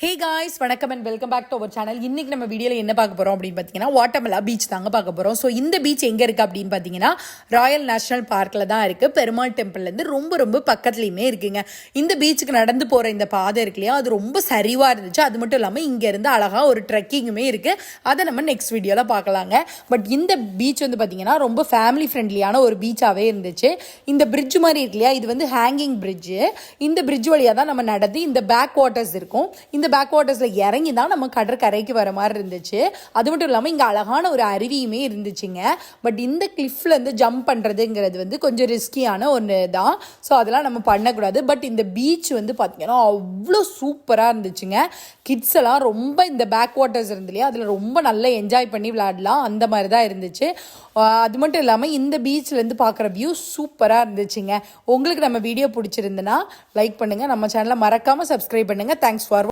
ஹே guys, வணக்கம் and welcome back to our channel. இன்னைக்கு நம்ம வீடியோவில் என்ன பார்க்க போகிறோம் அப்படின்னு பார்த்தீங்கன்னா, வாட்டர்மெலா பீச் தாங்க பார்க்க போகிறோம். ஸோ இந்த பீச் எங்கே இருக்குது அப்படின்னு பார்த்தீங்கன்னா, ராயல் நேஷனல் பார்க்கில் தான் இருக்குது. பெருமாள் டெம்பிள்லேருந்து ரொம்ப ரொம்ப பக்கத்துலேயுமே இருக்குங்க. இந்த பீச்சுக்கு நடந்து போகிற இந்த பாதை இருக்கு இல்லையா, அது ரொம்ப சரிவாக இருந்துச்சு. அது மட்டும் இல்லாமல் இங்கேருந்து அழகாக ஒரு ட்ரெக்கிங்குமே இருக்குது. அதை நம்ம நெக்ஸ்ட் வீடியோவில் பார்க்கலாங்க. பட் இந்த பீச் வந்து பார்த்தீங்கன்னா ரொம்ப ஃபேமிலி ஃப்ரெண்ட்லியான ஒரு பீச்சாகவே இருந்துச்சு. இந்த பிரிட்ஜ் மாதிரி இருக்கு இல்லையா, இது வந்து ஹேங்கிங் பிரிட்ஜு. இந்த பிரிட்ஜ் வழியாக தான் நம்ம நடந்து இந்த பேக் வாட்டர்ஸ் இருக்கும். இந்த பேக் வாட்டர்ஸில் இறங்கி தான் நம்ம கடற்கரைக்கு வர மாதிரி இருந்துச்சு. அது மட்டும் இல்லாமல் இங்கே அழகான ஒரு அருவியுமே இருந்துச்சுங்க. பட் இந்த கிளிஃப்லேருந்து ஜம்ப் பண்ணுறதுங்கிறது வந்து கொஞ்சம் ரிஸ்கியான ஒன்று தான். ஸோ அதெல்லாம் நம்ம பண்ணக்கூடாது. பட் இந்த பீச் வந்து பார்த்திங்கன்னா அவ்வளோ சூப்பராக இருந்துச்சுங்க. கிட்ஸ் எல்லாம் ரொம்ப இந்த பேக் வாட்டர்ஸ் இருந்து இல்லையா, அதில் ரொம்ப நல்லா என்ஜாய் பண்ணி விளையாடலாம். அந்த மாதிரி தான் இருந்துச்சு. அது மட்டும் இல்லாமல் இந்த பீச்லேருந்து பார்க்குற வியூ சூப்பராக இருந்துச்சுங்க. உங்களுக்கு நம்ம வீடியோ பிடிச்சிருந்துன்னா லைக் பண்ணுங்கள், நம்ம சேனலை மறக்காமல் சப்ஸ்கிரைப் பண்ணுங்கள். Thanks for